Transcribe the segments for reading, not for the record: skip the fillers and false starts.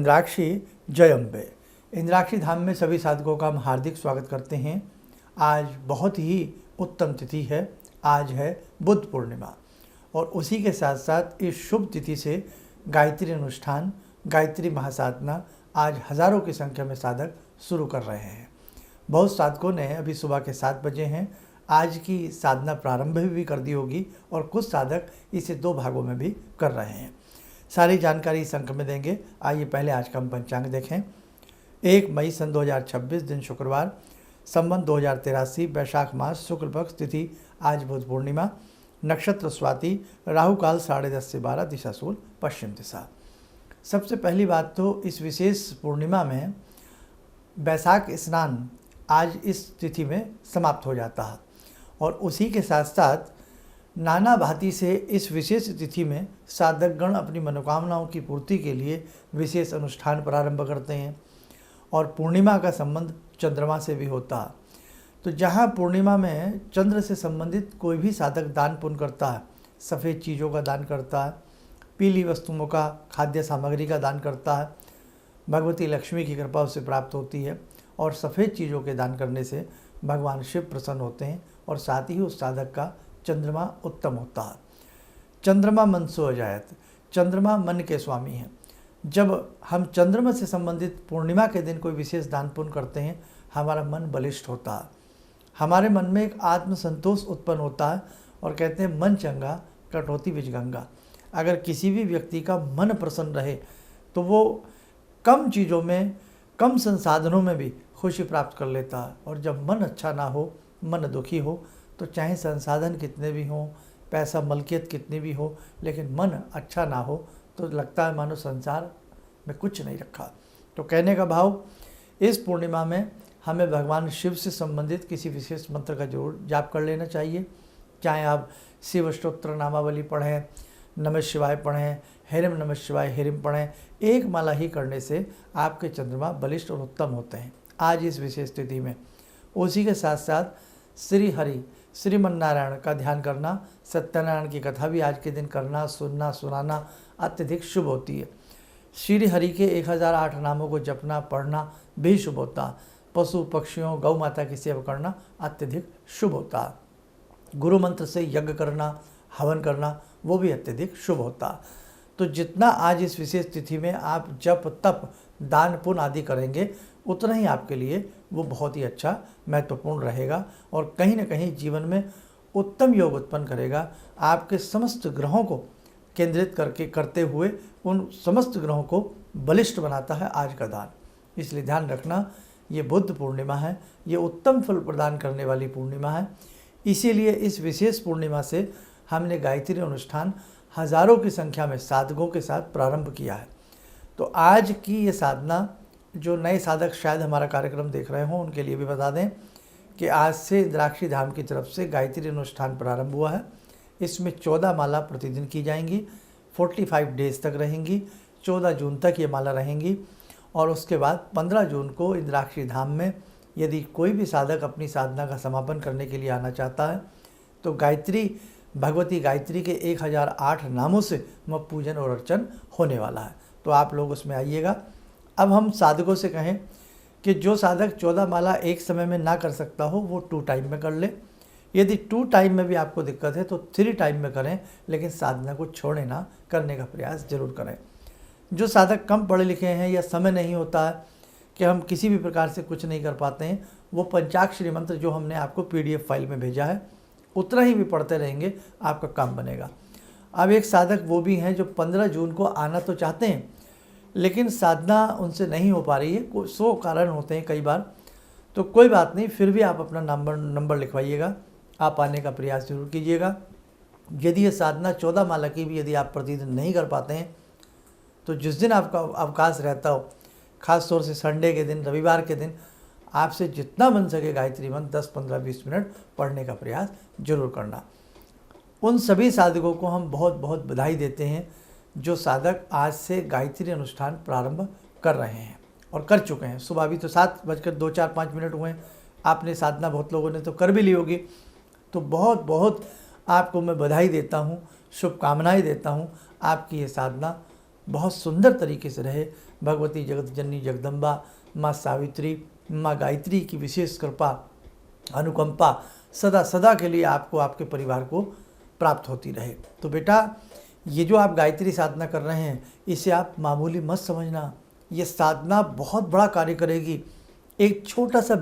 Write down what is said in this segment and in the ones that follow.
इंद्राक्षी जय अम्बे। इंद्राक्षी धाम में सभी साधकों का हम हार्दिक स्वागत करते हैं। आज बहुत ही उत्तम तिथि है। आज है बुद्ध पूर्णिमा और उसी के साथ साथ इस शुभ तिथि से गायत्री अनुष्ठान, गायत्री महासाधना आज हज़ारों की संख्या में साधक शुरू कर रहे हैं। बहुत साधकों ने अभी सुबह के 7 बजे हैं आज की साधना प्रारंभ भी कर दी होगी और कुछ साधक इसे 2 भागों में भी कर रहे हैं। सारी जानकारी इस अंक में देंगे। आइए पहले आज का हम पंचांग देखें। 1 मई सन 2026 दिन शुक्रवार, संवत 2083, वैशाख मास, शुक्ल पक्ष, तिथि आज बुद्ध पूर्णिमा, नक्षत्र स्वाति, राहु काल 10:30 से 12, दिशा सूल पश्चिम दिशा। सबसे पहली बात तो इस विशेष पूर्णिमा में वैशाख स्नान आज इस तिथि में समाप्त हो जाता है और उसी के साथ साथ नाना भांति से इस विशेष तिथि में साधकगण अपनी मनोकामनाओं की पूर्ति के लिए विशेष अनुष्ठान प्रारंभ करते हैं और पूर्णिमा का संबंध चंद्रमा से भी होता है। तो जहाँ पूर्णिमा में चंद्र से संबंधित कोई भी साधक दान पुण्य करता है, सफ़ेद चीज़ों का दान करता है, पीली वस्तुओं का, खाद्य सामग्री का दान करता है, भगवती लक्ष्मी की कृपा उससे प्राप्त होती है और सफ़ेद चीज़ों के दान करने से भगवान शिव प्रसन्न होते हैं और साथ ही उस साधक का चंद्रमा उत्तम होता है। चंद्रमा मन सो अजायत, चंद्रमा मन के स्वामी हैं। जब हम चंद्रमा से संबंधित पूर्णिमा के दिन कोई विशेष दान पुण्य करते हैं, हमारा मन बलिष्ठ होता है, हमारे मन में एक आत्मसंतोष उत्पन्न होता है और कहते हैं मन चंगा कटौती बिच गंगा। अगर किसी भी व्यक्ति का मन प्रसन्न रहे तो वो कम चीज़ों में, कम संसाधनों में भी खुशी प्राप्त कर लेता है और जब मन अच्छा ना हो, मन दुखी हो, तो चाहे संसाधन कितने भी हों, पैसा मलकियत कितनी भी हो, लेकिन मन अच्छा ना हो तो लगता है मानो संसार में कुछ नहीं रखा। तो कहने का भाव, इस पूर्णिमा में हमें भगवान शिव से संबंधित किसी विशेष मंत्र का जरूर जाप कर लेना चाहिए। चाहे आप शिव स्तोत्र नामावली पढ़ें, नमः शिवाय पढ़ें, हेरिम नमः शिवाय हेरिम पढ़ें, एक माला ही करने से आपके चंद्रमा बलिष्ठ और उत्तम होते हैं आज इस विशेष तिथि में। उसी के साथ साथ श्री हरि श्रीमन्नारायण का ध्यान करना, सत्यनारायण की कथा भी आज के दिन करना, सुनना, सुनाना अत्यधिक शुभ होती है। श्री हरि के 1008 नामों को जपना, पढ़ना भी शुभ होता है। पशु पक्षियों, गौ माता की सेवा करना अत्यधिक शुभ होता है। गुरु मंत्र से यज्ञ करना, हवन करना वो भी अत्यधिक शुभ होता है। तो जितना आज इस विशेष तिथि में आप जप तप दान पुण्य आदि करेंगे, उतना ही आपके लिए वो बहुत ही अच्छा महत्वपूर्ण रहेगा और कहीं ना कहीं जीवन में उत्तम योग उत्पन्न करेगा। आपके समस्त ग्रहों को केंद्रित करते हुए उन समस्त ग्रहों को बलिष्ठ बनाता है आज का दान। इसलिए ध्यान रखना, ये बुद्ध पूर्णिमा है, ये उत्तम फल प्रदान करने वाली पूर्णिमा है। इसीलिए इस विशेष पूर्णिमा से हमने गायत्री अनुष्ठान हज़ारों की संख्या में साधकों के साथ प्रारंभ किया है। तो आज की ये साधना, जो नए साधक शायद हमारा कार्यक्रम देख रहे हों उनके लिए भी बता दें कि आज से इंद्राक्षी धाम की तरफ से गायत्री अनुष्ठान प्रारंभ हुआ है। इसमें 14 माला प्रतिदिन की जाएंगी, 45 डेज तक रहेंगी, 14 जून तक ये माला रहेंगी और उसके बाद 15 जून को इंद्राक्षी धाम में यदि कोई भी साधक अपनी साधना का समापन करने के लिए आना चाहता है तो गायत्री, भगवती गायत्री के 1008 नामों से वह पूजन और अर्चन होने वाला है। तो आप लोग उसमें आइएगा। अब हम साधकों से कहें कि जो साधक 14 माला एक समय में ना कर सकता हो वो 2 टाइम में कर ले। यदि 2 टाइम में भी आपको दिक्कत है तो 3 टाइम में करें, लेकिन साधना को छोड़े ना, करने का प्रयास जरूर करें। जो साधक कम पढ़े लिखे हैं या समय नहीं होता है कि हम किसी भी प्रकार से कुछ नहीं कर पाते हैं, वो पंचाक्षरी मंत्र जो हमने आपको PDF फाइल में भेजा है उतना ही भी पढ़ते रहेंगे, आपका काम बनेगा। अब एक साधक वो भी हैं जो 15 जून को आना तो चाहते हैं लेकिन साधना उनसे नहीं हो पा रही है, 100 कारण होते हैं कई बार। तो कोई बात नहीं, फिर भी आप अपना नंबर लिखवाइएगा, आप आने का प्रयास जरूर कीजिएगा। यदि ये साधना 14 माला की भी यदि आप प्रतिदिन नहीं कर पाते हैं तो जिस दिन आपका अवकाश रहता हो, ख़ास तौर से संडे के दिन, रविवार के दिन, आपसे जितना बन सके गायत्री मंत्र 10, 15, 20 मिनट पढ़ने का प्रयास जरूर करना। उन सभी साधकों को हम बहुत बहुत बधाई देते हैं जो साधक आज से गायत्री अनुष्ठान प्रारंभ कर रहे हैं और कर चुके हैं। सुबह अभी तो 7:02-4-5 हुए हैं, आपने साधना बहुत लोगों ने तो कर भी ली होगी। तो बहुत बहुत आपको मैं बधाई देता हूँ, शुभकामनाएं देता हूँ। आपकी ये साधना बहुत सुंदर तरीके से रहे, भगवती जगत जननी जगदम्बा माँ सावित्री, माँ गायत्री की विशेष कृपा, अनुकंपा सदा सदा के लिए आपको, आपके परिवार को प्राप्त होती रहे। तो बेटा, ये जो आप गायत्री साधना कर रहे हैं, इसे आप मामूली मत समझना। ये साधना बहुत बड़ा कार्य करेगी। एक छोटा सा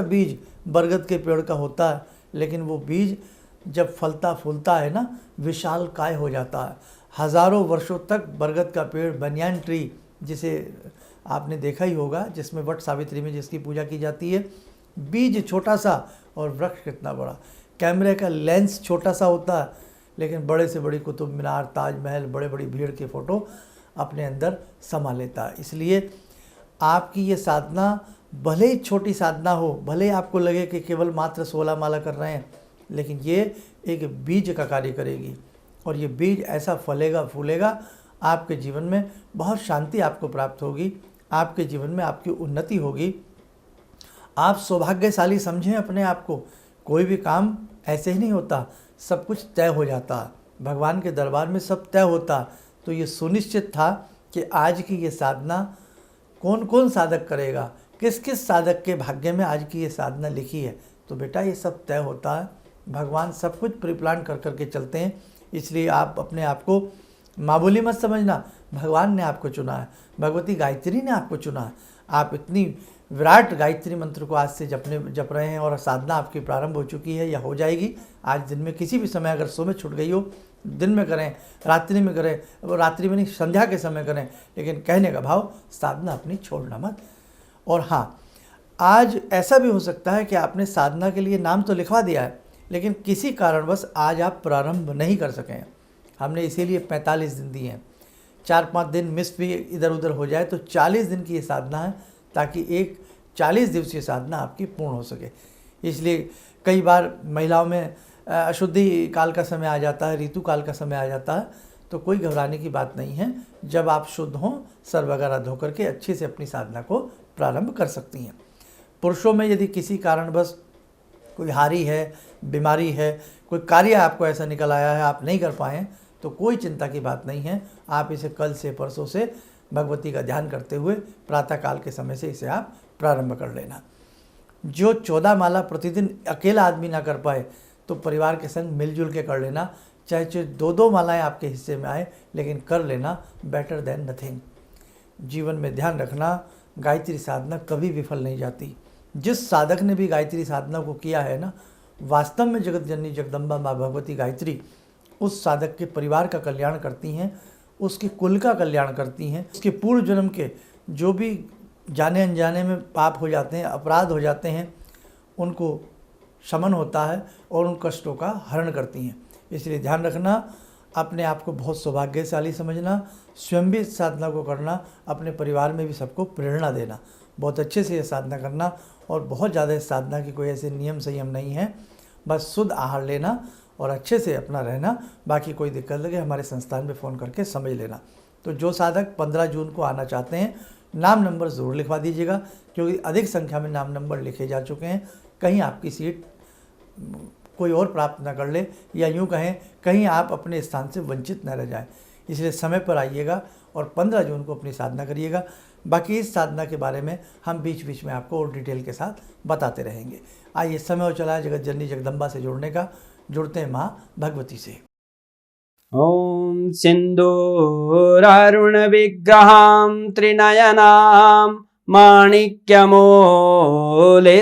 बीज बरगद के पेड़ का होता है, लेकिन वो बीज जब फलता फूलता है ना, विशाल काय हो जाता है। हज़ारों वर्षों तक बरगद का पेड़, बनियान ट्री, जिसे आपने देखा ही होगा, जिसमें वट सावित्री में जिसकी पूजा की जाती है, बीज छोटा सा और वृक्ष कितना बड़ा। कैमरे का लेंस छोटा सा होता है, लेकिन बड़े से बड़ी कुतुब मीनार, ताजमहल, बड़े बड़ी भीड़ की फ़ोटो अपने अंदर समा लेता है। इसलिए आपकी ये साधना भले ही छोटी साधना हो, भले आपको लगे कि केवल मात्र 16 माला कर रहे हैं, लेकिन ये एक बीज का कार्य करेगी और ये बीज ऐसा फलेगा फूलेगा, आपके जीवन में बहुत शांति आपको प्राप्त होगी, आपके जीवन में आपकी उन्नति होगी। आप सौभाग्यशाली समझें अपने आप को। कोई भी काम ऐसे ही नहीं होता, सब कुछ तय हो जाता है। भगवान के दरबार में सब तय होता। तो ये सुनिश्चित था कि आज की ये साधना कौन कौन साधक करेगा, किस किस साधक के भाग्य में आज की ये साधना लिखी है। तो बेटा, ये सब तय होता है। भगवान सब कुछ प्रिप्लान कर करके चलते हैं। इसलिए आप अपने आप को मामूली मत समझना। भगवान ने आपको चुना है, भगवती गायत्री ने आपको चुना है। आप इतनी विराट गायत्री मंत्र को आज से जप रहे हैं और साधना आपकी प्रारंभ हो चुकी है या हो जाएगी। आज दिन में किसी भी समय, अगर सो में छूट गई हो, दिन में करें, रात्रि में करें, रात्रि में नहीं, संध्या के समय करें, लेकिन कहने का भाव, साधना अपनी छोड़ना मत। और हाँ, आज ऐसा भी हो सकता है कि आपने साधना के लिए नाम तो लिखवा दिया है, लेकिन किसी कारणवश आज आप प्रारंभ नहीं कर सकें। हमने इसीलिए 45 दिन दिए हैं। 4-5 दिन मिस भी इधर उधर हो जाए तो 40 दिन की ये साधना है, ताकि एक 40 दिवसीय साधना आपकी पूर्ण हो सके। इसलिए कई बार महिलाओं में अशुद्धि काल का समय आ जाता है, ऋतु काल का समय आ जाता है, तो कोई घबराने की बात नहीं है। जब आप शुद्ध हों, सर वगैरह धो करके अच्छे से अपनी साधना को प्रारंभ कर सकती हैं। पुरुषों में यदि किसी कारणवश कोई हारी है, बीमारी है, कोई कार्य आपको ऐसा निकल आया है, आप नहीं कर पाएँ, तो कोई चिंता की बात नहीं है। आप इसे कल से, परसों से भगवती का ध्यान करते हुए प्रातःकाल के समय से इसे आप प्रारंभ कर लेना। जो 14 माला प्रतिदिन अकेला आदमी ना कर पाए, तो परिवार के संग मिलजुल के कर लेना। चाहे 2-2 मालाएं आपके हिस्से में आए, लेकिन कर लेना, बेटर देन नथिंग। जीवन में ध्यान रखना, गायत्री साधना कभी विफल नहीं जाती। जिस साधक ने भी गायत्री साधना को किया है ना, वास्तव में जगत जननी जगदम्बा माँ भगवती गायत्री उस साधक के परिवार का कल्याण करती हैं, उसके कुल का कल्याण करती हैं। उसके पूर्व जन्म के जो भी जाने अनजाने में पाप हो जाते हैं, अपराध हो जाते हैं, उनको शमन होता है और उन कष्टों का हरण करती हैं। इसलिए ध्यान रखना, अपने आप को बहुत सौभाग्यशाली समझना, स्वयं भी इस साधना को करना, अपने परिवार में भी सबको प्रेरणा देना, बहुत अच्छे से ये साधना करना। और बहुत ज़्यादा इस साधना की कोई ऐसे नियम संयम नहीं है, बस शुद्ध आहार लेना और अच्छे से अपना रहना। बाकी कोई दिक्कत लगे हमारे संस्थान में फ़ोन करके समझ लेना। तो जो साधक 15 जून को आना चाहते हैं, नाम नंबर ज़रूर लिखवा दीजिएगा, क्योंकि अधिक संख्या में नाम नंबर लिखे जा चुके हैं। कहीं आपकी सीट कोई और प्राप्त न कर ले, या यूँ कहें कहीं आप अपने स्थान से वंचित न रह जाएं। इसलिए समय पर आइएगा और 15 जून को अपनी साधना करिएगा। बाकी इस साधना के बारे में हम बीच बीच में आपको और डिटेल के साथ बताते रहेंगे। आइए, समय हो चला है जगत जननी जगदम्बा से जुड़ने का। जुड़ते हैं माँ भगवती से। ॐ सिन्दूरारुण विग्रहां त्रिनयनां माणिक्यमूले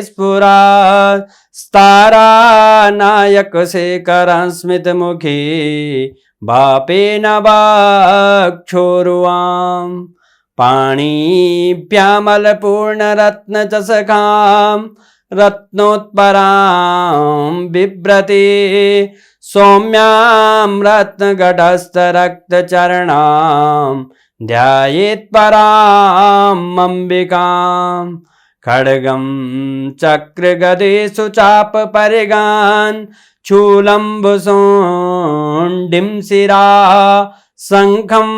स्फुरात् स्तारानायकशेखरं स्मितमुखी भापेन वाक्छोरुवां पाणिभ्यामलपूर्णरत्नचषकां रत्नोत्परां बिभ्रति सौम्यां रत्नघटस्थरक्तचरणां ध्यायेत् पराम् अम्बिकां खड्गं चक्रगदेषु चापपरिगान् शूलम्बुशोण्डिं शिरा शङ्खं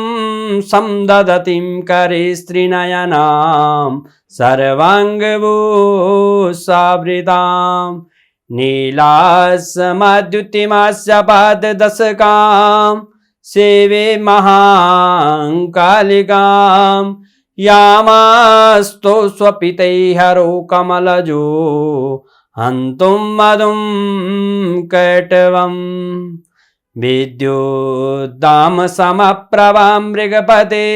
समदधतीं करे स्त्रीनयनां सर्वाङ्गभूषावृतां नीलास्मद्युतिमास्य पाददशकां सेवे महाकालिकां यामास्तो स्वपितैहरो कमलजो हन्तुं मधुं कैटवम् विद्युद्दाम समप्रभां मृगपते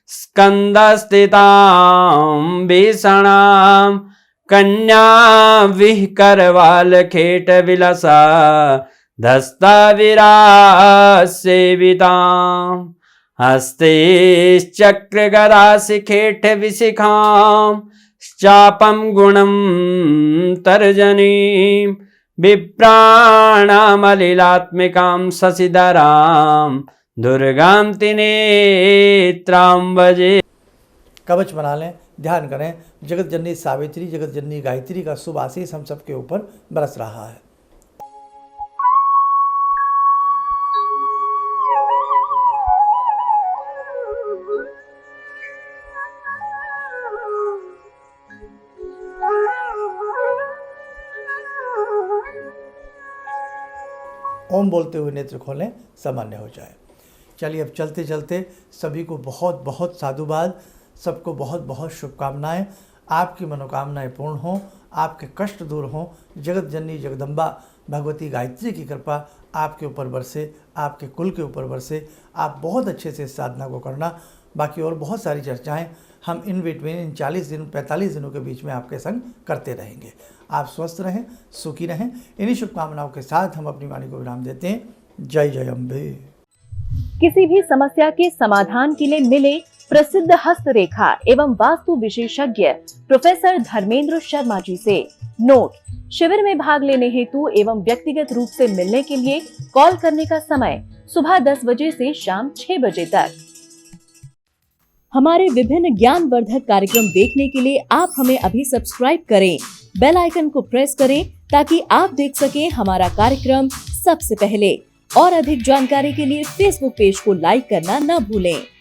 स्कन्दस्थितां भीषणां कन्या विहकरवालखेटविलसा धस्ताविरासेवितां हस्ते चक्रगदाशिखेटविशिखां चापं गुणं तर्जनीं विप्राणामलिलात्मिकां शशिधरां दुर्गां त्रिनेत्रां भजे। कवच बना लें, ध्यान करें। जगत जननी सावित्री, जगत जननी गायत्री का शुभ आशीष हम सबके ऊपर बरस रहा है। ओम बोलते हुए नेत्र खोलें, सामान्य हो जाए। चलिए अब चलते चलते सभी को बहुत बहुत साधुवाद, सबको बहुत बहुत शुभकामनाएं। आपकी मनोकामनाएं पूर्ण हों, आपके कष्ट दूर हों। जगत जननी जगदम्बा भगवती गायत्री की कृपा आपके ऊपर बरसे, आपके कुल के ऊपर बरसे। आप बहुत अच्छे से इस साधना को करना। बाकी और बहुत सारी चर्चाएं हम इन बिटवीन इन 45 दिनों के बीच में आपके संग करते रहेंगे। आप स्वस्थ रहें, सुखी रहें। इन्हीं शुभकामनाओं के साथ हम अपनी वाणी को विराम देते हैं। जय जय अम्बे। किसी भी समस्या के समाधान के लिए मिले प्रसिद्ध हस्तरेखा एवं वास्तु विशेषज्ञ प्रोफेसर धर्मेंद्र शर्मा जी से। नोट: शिविर में भाग लेने हेतु एवं व्यक्तिगत रूप से मिलने के लिए कॉल करने का समय सुबह 10 बजे से शाम 6 बजे तक। हमारे विभिन्न ज्ञानवर्धक कार्यक्रम देखने के लिए आप हमें अभी सब्सक्राइब करें, बेल आइकन को प्रेस करें ताकि आप देख सकें हमारा कार्यक्रम सबसे पहले। और अधिक जानकारी के लिए फेसबुक पेज को लाइक करना न भूलें।